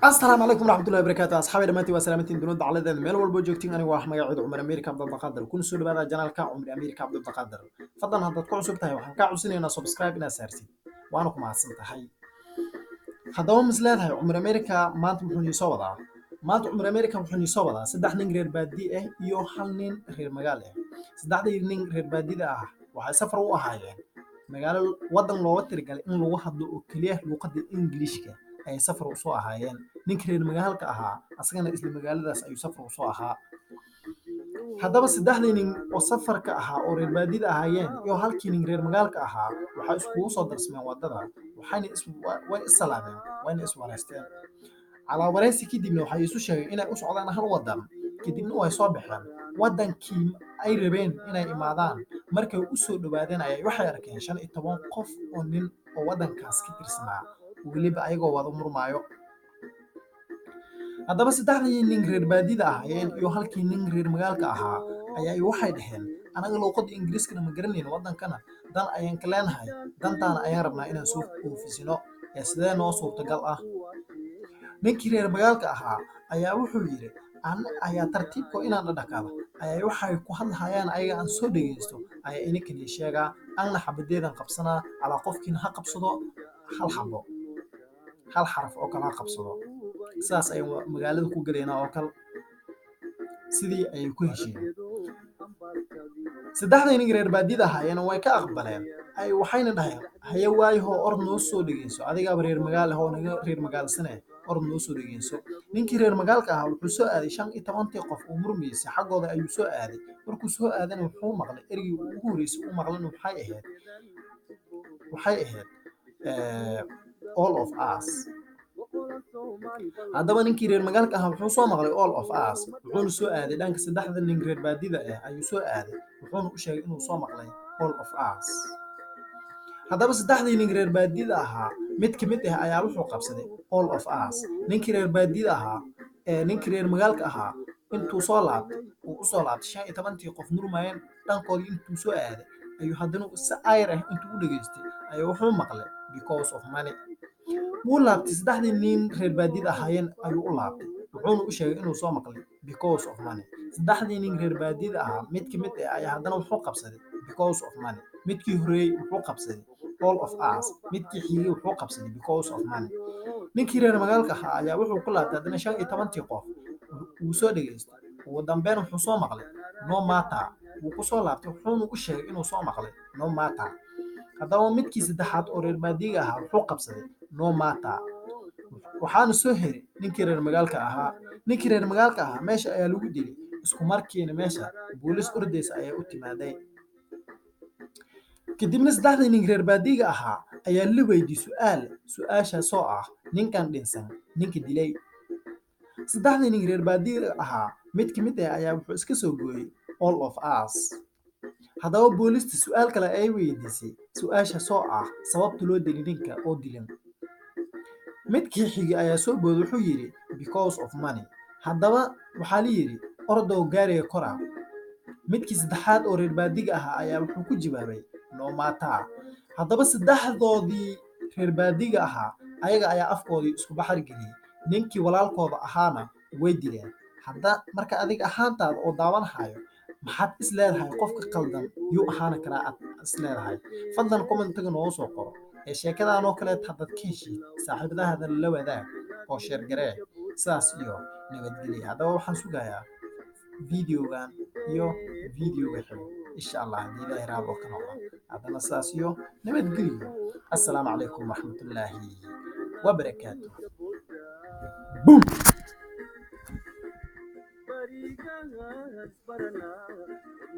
السلام عليكم ورحمة الله وبركاته أصحابي دمانتي وسلامتين دونود على ذا ميل والبو joogtiin anigu waa magaciidu Cumar Ameerika Cabdul Qaadir kuna soo dhawaada janaalka Cumar Ameerika Cabdul Qaadir fadlan haddaad ku cusub tahay waxaan kaa codsineynaa subscribe inaad saartid waana ku mahadsan tahay haddaba mis leedahay Cumar Ameerika maanta muxuu nii soo wadaa maanta Cumar Ameerika wuxuu nii soo wadaa saddex nin reer baadi ah iyo hal nin reer magaal ah saddexdii nin reer baadida ah waxay safar u ahaayeen magaalo wadan looga tirigalay in lagu hadlo oo kaliya luqadda Ingiriiska ay safar u soo ahaayeen ninka reer magaalka ahaa asagana isla magaaladaas ayuu safar u soo ahaa haddaba saddexdii nin oo safarka ahaa oo reer baadida ahaayeen iyo halkii nin reer magaalka ahaa waxay iskugu soo darsameen wadada waxayna way isalaameen wayna iswareysteen calaa wareysi kadibna waxay isu sheegeen inay u socdaan hal wadan kadibna way soo baxeen wadankii ay rabeen inay imaadaan markay u soo dhawaadeen ayay waxay arkeen 15 qof oo nin oo wadankaas ka tirsanaa weliba ayagoo wada murmaayo haddaba saddexdii nin reer baadida ahaayeen iyo halkii nin reer magaalka ahaa ayaa waxay dhaheen anaga luqadda ingiriiskana ma garanayno wadankana dan ayaan ka leenahay dantaana ayaan rabnaa inaan soo oofisino ee sidee noo suurtagal ah ninkii reer magaalka ahaa ayaa wuxuu yidhi ayaa tartiibko inaan dhadhakaada ayaa waxay ku hadlahayaan ayaga aan soo dhegeysto ayaa ininkan sheegaa anna xabadeedan qabsanaa calaa qofkiina ha qabsado hal xabo hal xaraf oo kala qabsado sidaas ay magaalada ku galeena oo kale sidii ay ku heshiiyeen saddexdii nin reer baadida ahaayeen way ka aqbaleen ay waxayna dhaheen haya waayo ord noo soo dhegeyso adiga reer magaal ah oo naga reer magaalsane ord noo soo dhegeyso ninkii reer magaalka ahaa wuxuu soo aaday 15 qof oo murmiyay xaqooda ayuu soo aaday markuu soo aadana wuxuu maqlay erigii ugu horeysay uu maqlana waxay ahayd all of us haddaba ninkii reer magaalka ahaa wuxuu soo maqlay all of us wuxuuna soo aaday dhanka saddexda nin reer baadida ah ayuu soo aaday wuxuuna u sheegay inuu soo maqlay all of us haddaba saddexdii nin reer baadida ahaa mid ka mid ah ayaa wuxuu qabsaday all of us ninkii reer baadida ahaa ninkii reer magaalka ahaa intuu soo laabtay uu u soo laabtay 15 qof murmayeen dhankoodii intuu soo aaday ayuu haddana si ayr ah intuu u dhageystay ayuu wuxuu maqlay because of money wuu laabtay saddexdii nin reer baadida ahaayeen ayuu u laabtay wuxuuna u sheegay inuu soo maqlay because of money saddexdii nin reer baadida ahaa mid ka mid ah ayaa haddana wuxuu qabsaday because of money midkii horeeyay wuxuu qabsaday all of us midkii xigay wuxuu qabsaday because of money ninkii reer magaalka ahaa ayaa wuxuu ku laabtay haddana 15 qof uu soo dhageystay ugu dambeyn wuxuu soo maqlay no matter wuu ku soo laabtay wuxuuna u sheegay inuu soo maqlay no matter haddaba midkii saddexaad oo reer baadiga ahaa wuxuu qabsaday no matter waxaana soo heray ninkii reer magaalka ahaa ninkii reer magaalka ahaa meesha ayaa lagu dilay isku markiina meesha booliis ordaysa ayaa u timaaday kadibna saddexdii nin reer baadiga ahaa ayaa la weydiiyey su'aashaas oo ah ninkan dhinsan ninka dilay saddexdii nin reer baadiga ahaa mid ka mid ah ayaa wuxuu iska soo gooyay all of us haddaba booliista su'aal kale ay weydiisay su'aashaas oo ah sababta loo dilay ninka oo dilan midkii xigay ayaa soo booday wuxuu yidhi because of money haddaba waxaa la yidhi ordow gaariga kora midkii saddexaad oo reer baadiga ahaa ayaa wuxuu ku jawaabay no matter haddaba saddexdoodii reer baadiga ahaa ayaga ayaa afkoodii isku baxar geliyay ninkii walaalkooda ahaana way dileen hadda marka adiga ahaantaada oo daawanahayo maxaad is leedahay qofka qaldan yuu ahaana karaa aad is leedahay fadlan commentiga noogu soo qoro ee sheekadaan oo kaleet haddaad ka heshid saaxiibadaada la wadaag oo sheer garee sidaas iyo nabadgelya haddaba waxaan sugayaa videogan iyo videoga xigo insha allah haddii ilaahay raab oo ka noqdo haddana sidaas iyo nabadgelyo assalaamu calaykum waraxmatullaahi wabarakaatuh boom